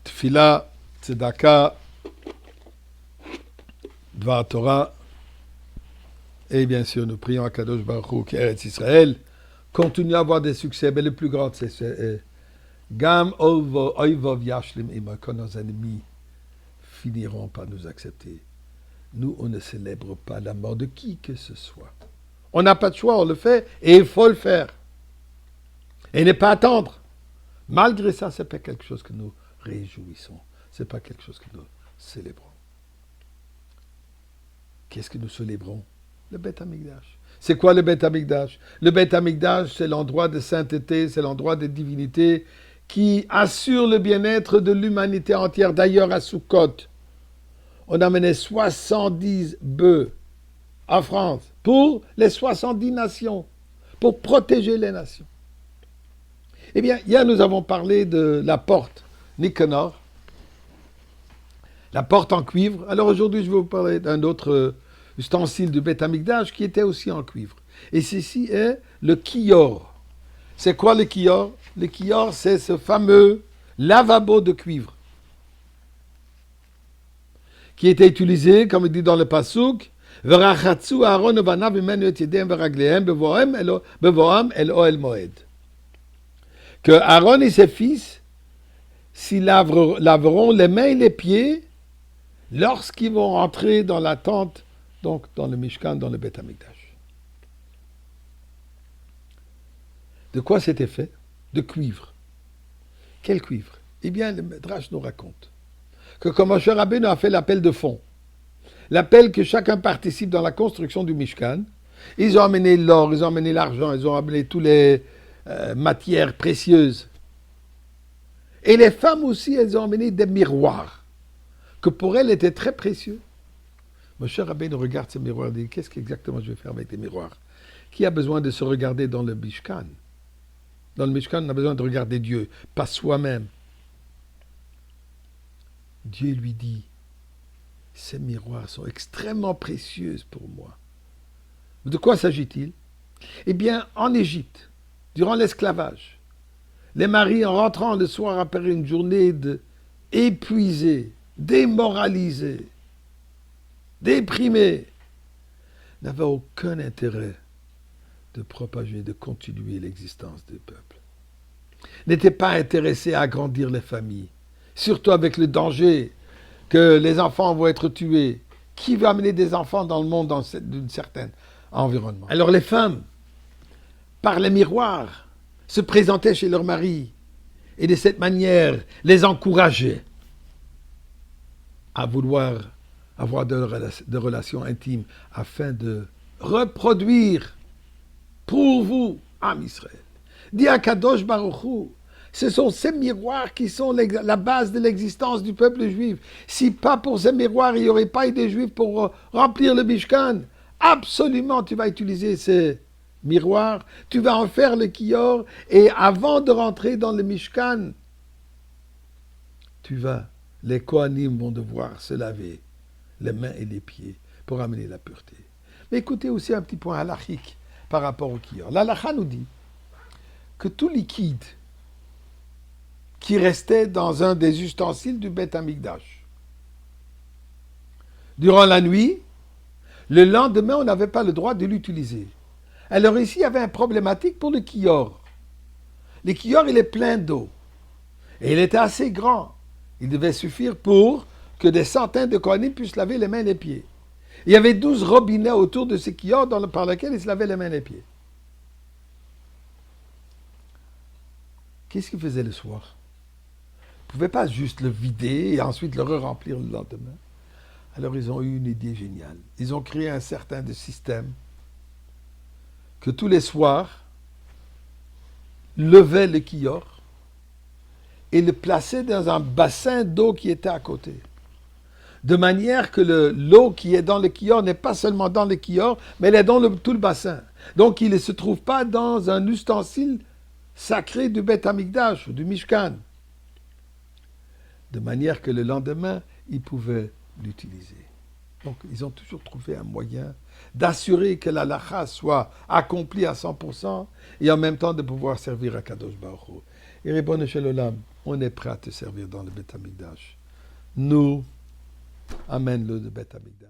Tfila, Tzedaka, Dvar Torah, et bien sûr nous prions à Kadosh Baruch Hu, Eretz Israël, continue à avoir des succès, mais le plus grand c'est Gam Oivov Yashlim Ima, quand nos ennemis finiront par nous accepter. Nous, on ne célèbre pas la mort de qui que ce soit. On n'a pas de choix, on le fait, et il faut le faire. Et ne pas attendre. Malgré ça, ce n'est pas quelque chose que nous réjouissons. Ce n'est pas quelque chose que nous célébrons. Qu'est-ce que nous célébrons? Le Beth Amikdash. C'est quoi le Beth Amikdash? Le Beth Amikdash, c'est l'endroit de sainteté, c'est l'endroit de divinité qui assure le bien-être de l'humanité entière. D'ailleurs, à Sukkot, on a mené 70 bœufs en France pour les 70 nations, pour protéger les nations. Eh bien, hier, nous avons parlé de la porte Nicanor, la porte en cuivre. Alors aujourd'hui, je vais vous parler d'un autre ustensile du Beth Amikdash qui était aussi en cuivre. Et ceci est le kior. C'est quoi le kior? Le kior, c'est ce fameux lavabo de cuivre qui était utilisé, comme il dit dans le Passouk, Verachatsu Aaron vanav imenu et yedem veraglehem bevoam el oel moed. Que Aaron et ses fils s'y laveront les mains et les pieds lorsqu'ils vont rentrer dans la tente, donc dans le Mishkan, dans le Beth Amikdash. De quoi c'était fait? De cuivre. Quel cuivre? Eh bien, le Midrash nous raconte que comme Moshe Rabbeinu a fait l'appel de fond, l'appel que chacun participe dans la construction du Mishkan, ils ont amené l'or, ils ont amené l'argent, ils ont amené toutes les matières précieuses. Et les femmes aussi, elles ont amené des miroirs, que pour elles étaient très précieux. Moshe Rabbeinu regarde ces miroirs et dit, qu'est-ce qu'exactement je vais faire avec des miroirs? Qui a besoin de se regarder dans le Mishkan? Dans le Mishkan, on a besoin de regarder Dieu, pas soi-même. Dieu lui dit, ces miroirs sont extrêmement précieux pour moi. De quoi s'agit-il? Eh bien, en Égypte, durant l'esclavage, les maris, en rentrant le soir après une journée épuisés, démoralisés, déprimés, n'avaient aucun intérêt de propager, de continuer l'existence du peuple. N'étaient pas intéressés à agrandir les familles, surtout avec le danger que les enfants vont être tués. Qui va amener des enfants dans le monde dans d'un certain environnement? Alors les femmes, par les miroirs, se présentaient chez leur mari et de cette manière les encourageaient à vouloir avoir de relations intimes afin de reproduire pour vous, Am Israël. Dit à Kadosh Baruch Hu, ce sont ces miroirs qui sont la base de l'existence du peuple juif. Si pas pour ces miroirs, il n'y aurait pas eu de juifs pour remplir le Mishkan. Absolument, tu vas utiliser ces miroirs, tu vas en faire le kior, et avant de rentrer dans le Mishkan, les Kohanim vont devoir se laver les mains et les pieds pour amener la pureté. Mais écoutez aussi un petit point halachique par rapport au kior. L'halakha nous dit que tout liquide qui restait dans un des ustensiles du Beth Amikdash, durant la nuit, le lendemain, on n'avait pas le droit de l'utiliser. Alors ici, il y avait une problématique pour le kior. Le kior, il est plein d'eau. Et il était assez grand. Il devait suffire pour que des centaines de Kohanim puissent laver les mains et les pieds. Il y avait 12 robinets autour de ce kior par lesquels ils se lavaient les mains et les pieds. Qu'est-ce qu'ils faisaient le soir? Ils ne pouvaient pas juste le vider et ensuite le re-remplir le lendemain. Alors ils ont eu une idée géniale. Ils ont créé un certain de système que tous les soirs, levaient le kior et le plaçaient dans un bassin d'eau qui était à côté. De manière que l'eau qui est dans le kior n'est pas seulement dans le kior, mais elle est dans tout le bassin. Donc il ne se trouve pas dans un ustensile sacré du Beth Amikdash ou du Mishkan. De manière que le lendemain, ils pouvaient l'utiliser. Donc, ils ont toujours trouvé un moyen d'assurer que la lacha soit accomplie à 100% et en même temps de pouvoir servir à Kadosh Baruch Hu. Et Ribono Shel Olam, on est prêt à te servir dans le Beth Amikdash. Nous, amène-le de Beth Amikdash.